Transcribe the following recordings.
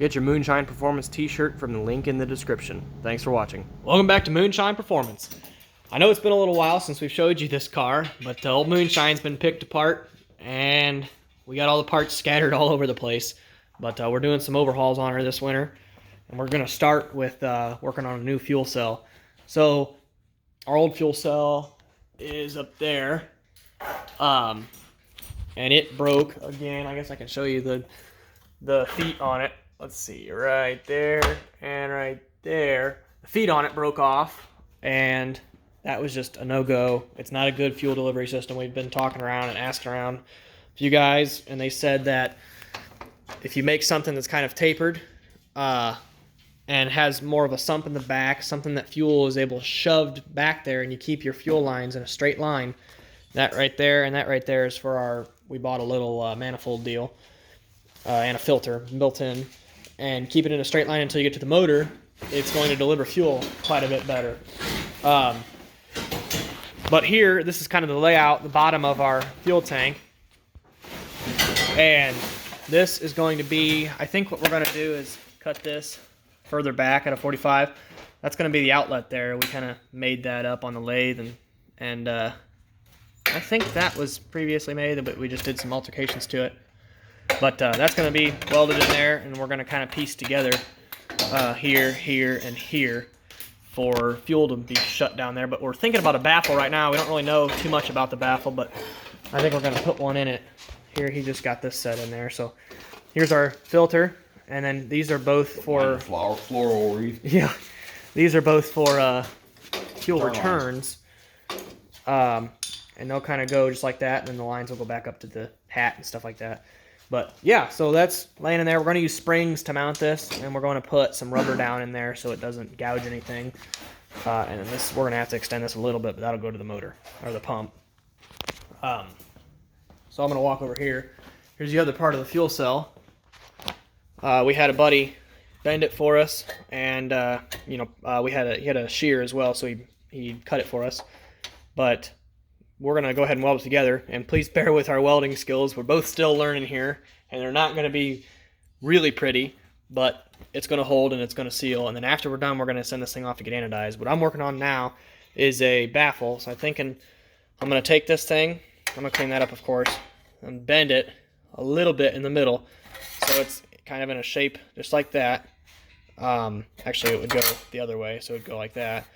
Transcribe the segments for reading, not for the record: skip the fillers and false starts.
Get your Moonshine Performance t-shirt from the link in the description. Thanks for watching. Welcome back to Moonshine Performance. I know it's been a little while since we've showed you this car, but old Moonshine's been picked apart and we got all the parts scattered all over the place. But we're doing some overhauls on her this winter, and we're going to start with working on a new fuel cell. So our old fuel cell is up there, and it broke again. I guess I can show you the feet on it. Let's see, right there and right there. The feet on it broke off, and that was just a no-go. It's not a good fuel delivery system. We've been talking around and asking around a few guys, and they said that if you make something that's kind of tapered and has more of a sump in the back, something that fuel is able shoved back there, and you keep your fuel lines in a straight line, that right there and that right there is for our, we bought a little manifold deal and a filter built in, and keep it in a straight line until you get to the motor, it's going to deliver fuel quite a bit better. But here, this is kind of the layout, the bottom of our fuel tank. And this is going to be, I think what we're going to do is cut this further back at a 45. That's going to be the outlet there. We kind of made that up on the lathe, and I think that was previously made, but we just did some altercations to it. But that's going to be welded in there, and we're going to kind of piece together here, here, and here for fuel to be shut down there. But we're thinking about a baffle right now. We don't really know too much about the baffle, but I think we're going to put one in it. Here, he just got this set in there. So here's our filter, and then these are both for floral wreath. Yeah, these are both for fuel returns, and they'll kind of go just like that, and then the lines will go back up to the hat and stuff like that. But yeah, so that's laying in there. We're going to use springs to mount this, and we're going to put some rubber down in there so it doesn't gouge anything. And then this, we're going to have to extend this a little bit, but that'll go to the motor or the pump. So I'm going to walk over here. Here's the other part of the fuel cell. We had a buddy bend it for us, and he had a shear as well, so he cut it for us. But we're going to go ahead and weld it together, and please bear with our welding skills. We're both still learning here, and they're not going to be really pretty, but it's going to hold and it's going to seal. And then after we're done, we're going to send this thing off to get anodized. What I'm working on now is a baffle, so I'm thinking I'm going to take this thing, I'm going to clean that up, of course, and bend it a little bit in the middle so it's kind of in a shape just like that. Actually, it would go the other way, so it would go like that.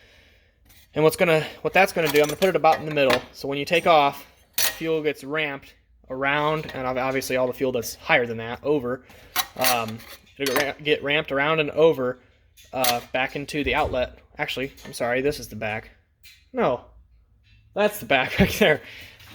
And what that's going to do, I'm going to put it about in the middle, so when you take off, fuel gets ramped around, and obviously all the fuel that's higher than that, over, it'll get ramped around and over back into the outlet. Actually, I'm sorry, this is the back. No, that's the back right there.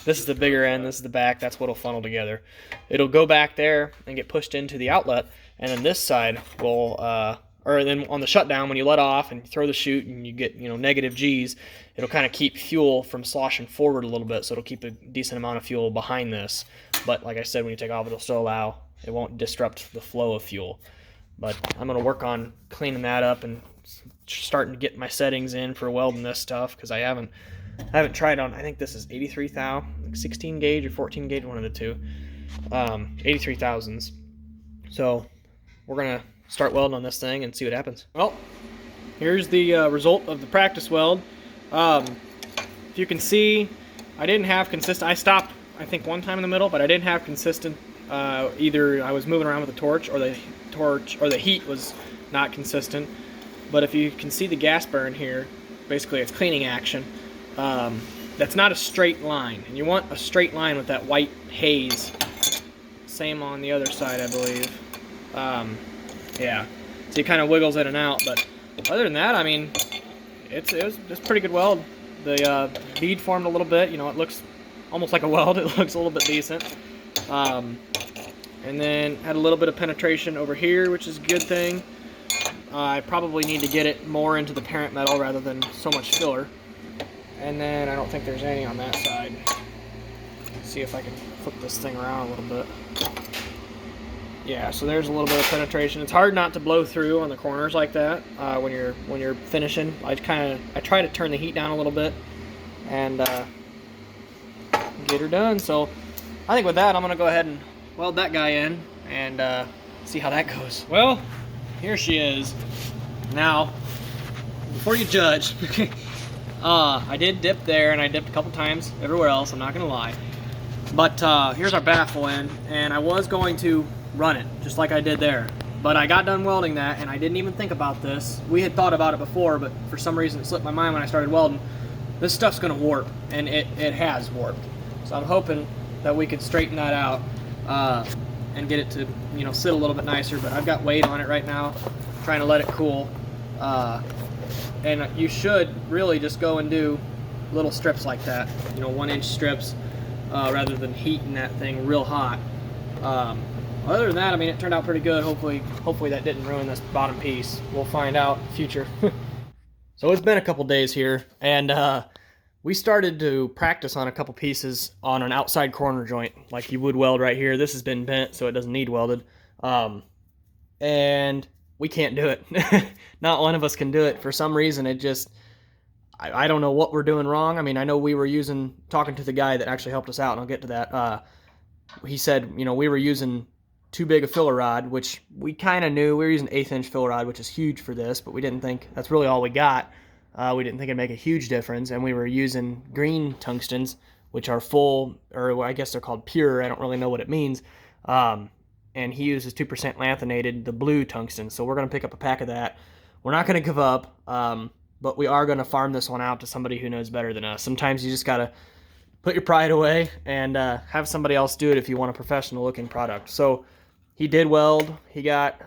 This is the bigger end, this is the back, that's what'll funnel together. It'll go back there and get pushed into the outlet, and then this side will, or then on the shutdown, when you let off and you throw the chute and you get, negative G's, it'll kind of keep fuel from sloshing forward a little bit, so it'll keep a decent amount of fuel behind this. But like I said, when you take off, it'll still allow, it won't disrupt the flow of fuel. But I'm going to work on cleaning that up and starting to get my settings in for welding this stuff, because I haven't tried on, I think this is 83 thou, like 16 gauge or 14 gauge, one of the two, 83 thousandths. So we're going to start welding on this thing and see what happens. Well, here's the result of the practice weld. If you can see, I didn't have consistent, I stopped I think one time in the middle, but I didn't have consistent, either I was moving around with the torch or the heat was not consistent. But if you can see the gas burn here, basically it's cleaning action. That's not a straight line, and you want a straight line with that white haze. Same on the other side, I believe. Yeah, so it kind of wiggles in and out, but other than that, I mean, it's pretty good weld. The bead formed a little bit, it looks almost like a weld. It looks a little bit decent. And then had a little bit of penetration over here, which is a good thing. I probably need to get it more into the parent metal rather than so much filler. And then I don't think there's any on that side. Let's see if I can flip this thing around a little bit. Yeah, so there's a little bit of penetration. It's hard not to blow through on the corners like that when you're finishing. I try to turn the heat down a little bit and get her done. So I think with that, I'm gonna go ahead and weld that guy in and see how that goes. Well, here she is. Now, before you judge, I did dip there, and I dipped a couple times everywhere else, I'm not gonna lie. But here's our baffle end, and I was going to run it, just like I did there. But I got done welding that, and I didn't even think about this. We had thought about it before, but for some reason it slipped my mind when I started welding. This stuff's gonna warp, and it has warped. So I'm hoping that we could straighten that out and get it to, you know, sit a little bit nicer. But I've got weight on it right now, trying to let it cool. And you should really just go and do little strips like that, you know, 1-inch strips, rather than heating that thing real hot. Other than that, I mean, it turned out pretty good. Hopefully that didn't ruin this bottom piece. We'll find out in the future. So it's been a couple days here, and we started to practice on a couple pieces on an outside corner joint, like you would weld right here. This has been bent, so it doesn't need welded. And we can't do it. Not one of us can do it. For some reason, it just, I don't know what we're doing wrong. I mean, I know we were talking to the guy that actually helped us out, and I'll get to that. He said, you know, we were using too big a filler rod, which we kind of knew. We were using 1/8-inch filler rod, which is huge for this, but we didn't think, that's really all we got. We didn't think it'd make a huge difference, and we were using green tungstens, which are full, or I guess they're called pure. I don't really know what it means. And he uses 2% lanthanated, the blue tungsten. So we're going to pick up a pack of that. We're not going to give up, but we are going to farm this one out to somebody who knows better than us. Sometimes you just got to put your pride away and have somebody else do it if you want a professional looking product. So he did weld. He got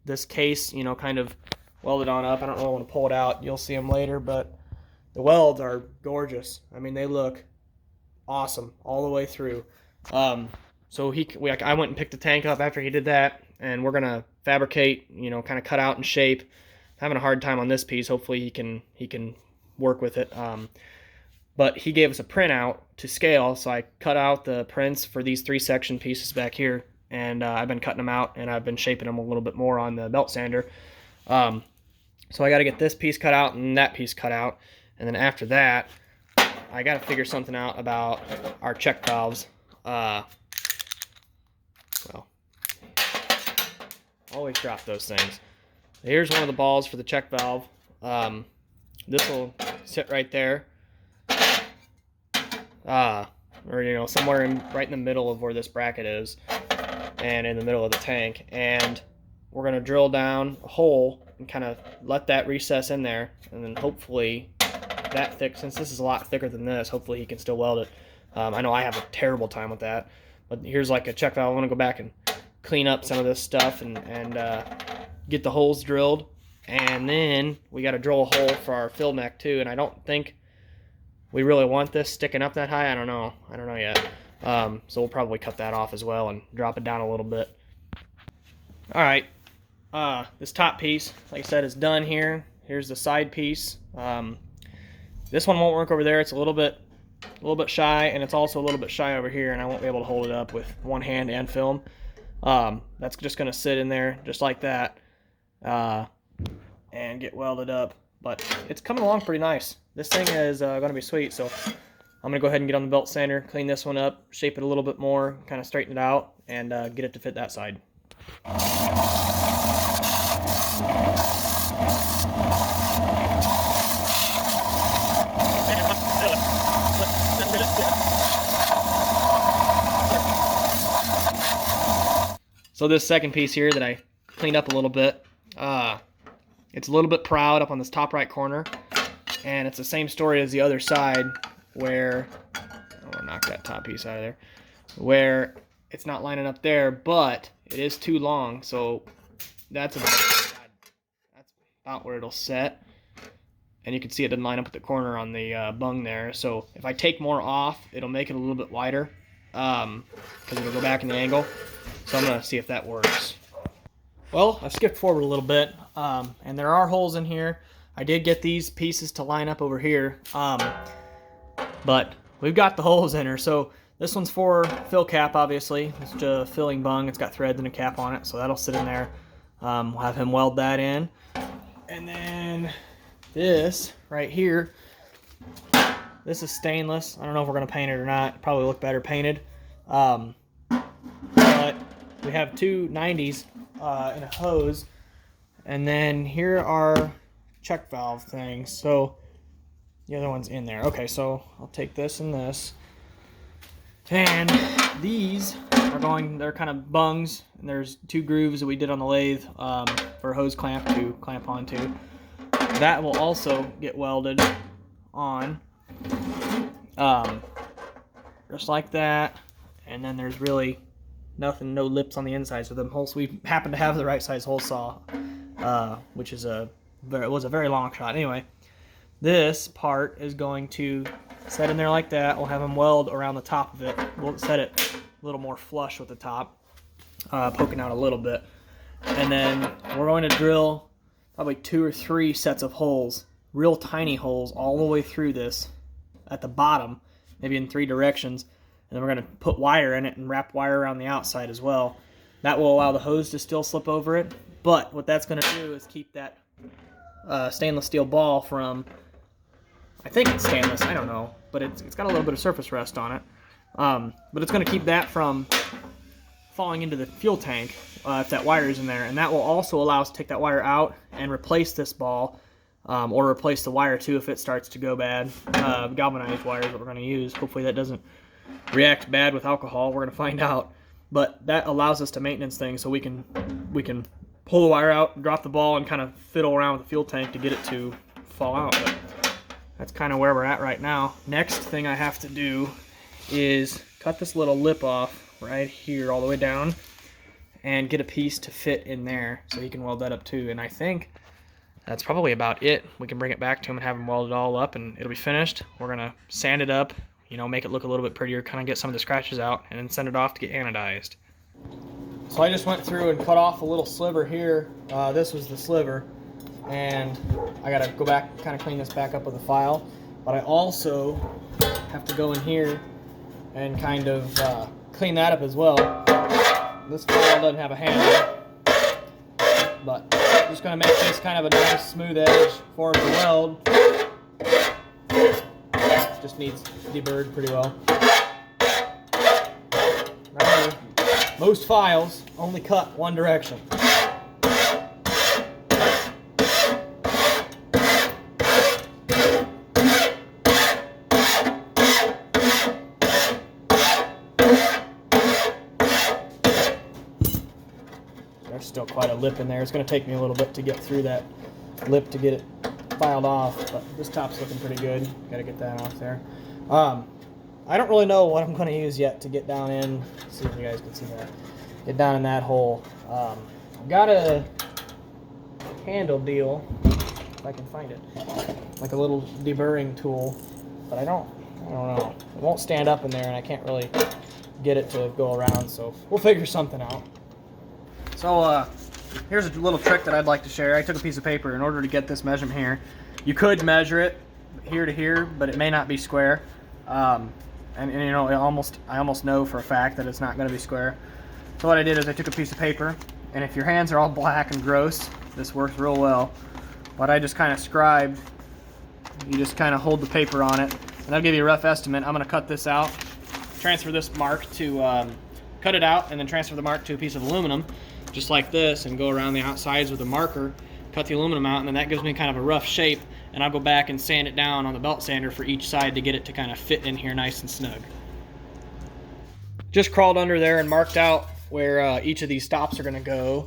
this case, you know, kind of welded on up. I don't really want to pull it out. You'll see them later, but the welds are gorgeous. I mean, they look awesome all the way through. So I went and picked the tank up after he did that, and we're gonna fabricate, you know, kind of cut out and shape. I'm having a hard time on this piece. Hopefully he can work with it. But he gave us a printout to scale, so I cut out the prints for these 3-section pieces back here, and I've been cutting them out, and I've been shaping them a little bit more on the belt sander. So I got to get this piece cut out and that piece cut out, and then after that, I got to figure something out about our check valves. Well, always drop those things. Here's one of the balls for the check valve. This will sit right there, or you know, somewhere right in the middle of where this bracket is, and in the middle of the tank. And we're gonna drill down a hole and kind of let that recess in there, and then hopefully that thick, since this is a lot thicker than this, hopefully he can still weld it. I know I have a terrible time with that, but here's like a check valve. I want to go back and clean up some of this stuff and get the holes drilled, and then we got to drill a hole for our fill neck too. And I don't think we really want this sticking up that high. I don't know yet. So we'll probably cut that off as well and drop it down a little bit. All right, this top piece, like I said, is done here. Here's the side piece. This one won't work over there. It's a little bit shy, and it's also a little bit shy over here, and I won't be able to hold it up with one hand and film. That's just going to sit in there just like that, and get welded up. But it's coming along pretty nice. This thing is going to be sweet, so I'm going to go ahead and get on the belt sander, clean this one up, shape it a little bit more, kind of straighten it out, and get it to fit that side. So this second piece here that I cleaned up a little bit, it's a little bit proud up on this top right corner, and it's the same story as the other side where, I'm gonna knock that top piece out of there, where it's not lining up there, but it is too long, so that's about where it'll set. And you can see it didn't line up at the corner on the bung there. So if I take more off, it'll make it a little bit wider, because it'll go back in the angle. So I'm going to see if that works. Well, I've skipped forward a little bit, and there are holes in here. I did get these pieces to line up over here, but we've got the holes in her. So this one's for fill cap, obviously. It's just a filling bung. It's got threads and a cap on it, so that'll sit in there. We'll have him weld that in. And then this right here, this is stainless. I don't know if we're going to paint it or not. Probably look better painted. But we have two 90s in a hose, And then here are check valve things. So the other one's in there. Okay, so I'll take this and this. And these are they're kind of bungs. And there's 2 grooves that we did on the lathe for a hose clamp to clamp onto. That will also get welded on. Just like that. And then there's really nothing, no lips on the inside. So the holes, we happen to have the right size hole saw, which is it was a very long shot. Anyway, this part is going to set in there like that. We'll have them weld around the top of it. We'll set it a little more flush with the top, poking out a little bit. And then we're going to drill probably 2 or 3 sets of holes, real tiny holes all the way through this at the bottom, maybe in 3 directions. And then we're going to put wire in it and wrap wire around the outside as well. That will allow the hose to still slip over it. But what that's going to do is keep that stainless steel ball from, I think it's stainless, I don't know, but it's got a little bit of surface rust on it. But it's going to keep that from falling into the fuel tank if that wire is in there. And that will also allow us to take that wire out and replace this ball, or replace the wire too if it starts to go bad. Galvanized wire is what we're going to use. Hopefully that doesn't react bad with alcohol. We're going to find out. But that allows us to maintenance things, so we can pull the wire out, drop the ball, and kind of fiddle around with the fuel tank to get it to fall out. But that's kind of where we're at right now. Next thing I have to do is cut this little lip off right here all the way down and get a piece to fit in there so he can weld that up too. And I think that's probably about it. We can bring it back to him and have him weld it all up and it'll be finished. We're gonna sand it up, you know, make it look a little bit prettier, kind of get some of the scratches out, and then send it off to get anodized. So I just went through and cut off a little sliver here. This was the sliver, and I gotta go back, kind of clean this back up with a file. But I also have to go in here and kind of clean that up as well. This file doesn't have a handle, but I'm just gonna make this kind of a nice smooth edge for it to weld. Just needs deburred pretty well. Remember, most files only cut one direction. There's still quite a lip in there. It's going to take me a little bit to get through that lip to get it filed off, but this top's looking pretty good. Got to get that off there. I don't really know what I'm going to use yet to get down in. Let's see if you guys can see that. Get down in that hole. I've got a handle deal, if I can find it, like a little deburring tool, but I don't know. It won't stand up in there, and I can't really get it to go around. So we'll figure something out. So here's a little trick that I'd like to share. I took a piece of paper in order to get this measurement here. You could measure it here to here, but it may not be square. And you know, I almost know for a fact that it's not going to be square. So what I did is I took a piece of paper, and if your hands are all black and gross, this works real well. But I just kind of scribed. You just kind of hold the paper on it, and I'll give you a rough estimate. I'm going to cut this out, transfer this mark to, cut it out, and then transfer the mark to a piece of aluminum, just like this, and go around the outsides with a marker, cut the aluminum out, and then that gives me kind of a rough shape, and I'll go back and sand it down on the belt sander for each side to get it to kind of fit in here nice and snug. Just crawled under there and marked out where each of these stops are going to go,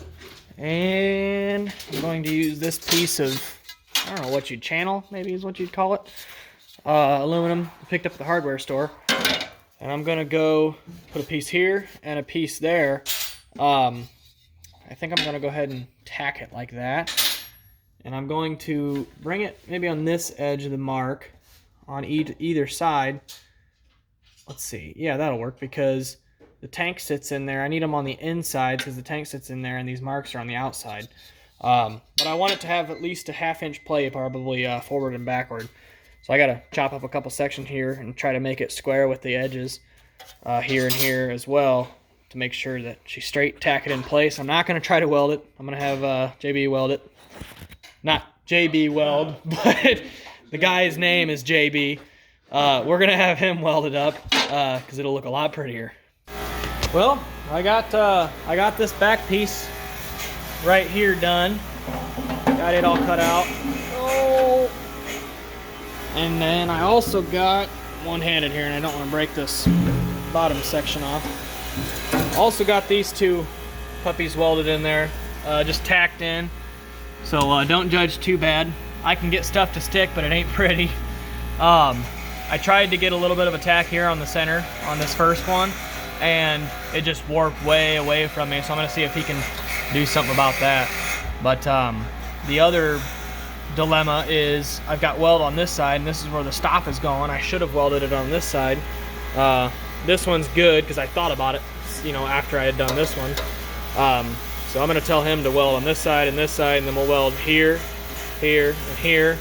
and I'm going to use this piece of, I don't know what you'd channel, maybe is what you'd call it, aluminum I picked up at the hardware store, and I'm going to go put a piece here and a piece there. I think I'm going to go ahead and tack it like that. And I'm going to bring it maybe on this edge of the mark on either side. Let's see. Yeah, that'll work because the tank sits in there. I need them on the inside because the tank sits in there and these marks are on the outside. But I want it to have at least a 1/2 inch play, probably forward and backward. So I got to chop up a couple sections here and try to make it square with the edges here and here as well, to make sure that she's straight, tack it in place. I'm not going to try to weld it. I'm going to have JB weld it. Not JB Weld, but the guy's name is JB. We're going to have him weld it up because it'll look a lot prettier. Well, I got this back piece right here done. Got it all cut out. Oh. And then I also got one-handed here, and I don't want to break this bottom section off. Also got these two puppies welded in there, just tacked in. So don't judge too bad. I can get stuff to stick, but it ain't pretty. I tried to get a little bit of a tack here on the center on this first one, and it just warped way away from me. So I'm gonna see if he can do something about that. But the other dilemma is I've got weld on this side, and this is where the stop is going. I should have welded it on this side. This one's good because I thought about it, after I had done this one. So I'm gonna tell him to weld on this side, and then we'll weld here, here, and here,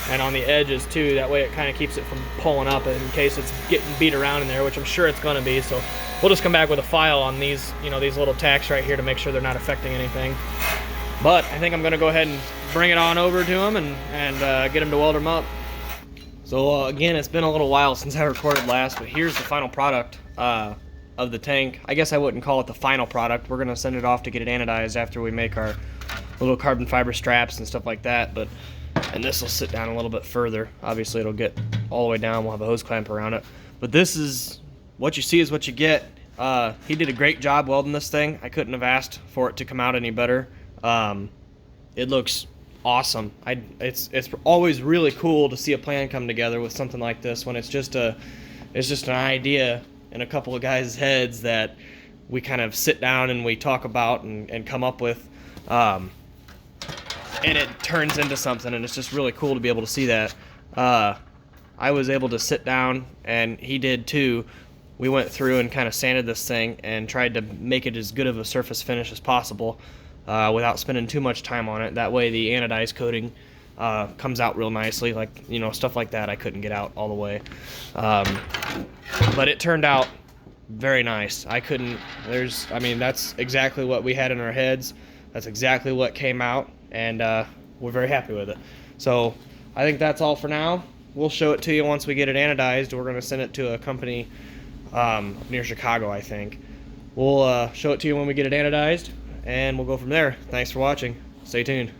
and on the edges too. That way it kind of keeps it from pulling up in case it's getting beat around in there, which I'm sure it's gonna be. So we'll just come back with a file on these, these little tacks right here to make sure they're not affecting anything. But I think I'm gonna go ahead and bring it on over to him and get him to weld them up. So again, it's been a little while since I recorded last, but here's the final product of the tank. I guess I wouldn't call it the final product. We're gonna send it off to get it anodized after we make our little carbon fiber straps and stuff like that. And this will sit down a little bit further. Obviously it'll get all the way down. We'll have a hose clamp around it. But this is what you see is what you get. He did a great job welding this thing. I couldn't have asked for it to come out any better. It looks awesome. It's always really cool to see a plan come together with something like this when it's just an idea in a couple of guys' heads that we kind of sit down and we talk about and come up with, and it turns into something, and it's just really cool to be able to see that. I was able to sit down, and he did too. We went through and kind of sanded this thing and tried to make it as good of a surface finish as possible, without spending too much time on it. That way the anodized coating comes out real nicely, like, stuff like that I couldn't get out all the way. But it turned out very nice. That's exactly what we had in our heads. That's exactly what came out, and we're very happy with it. So I think that's all for now. We'll show it to you once we get it anodized. We're gonna send it to a company near Chicago, I think. We'll show it to you when we get it anodized, and we'll go from there. Thanks for watching. Stay tuned.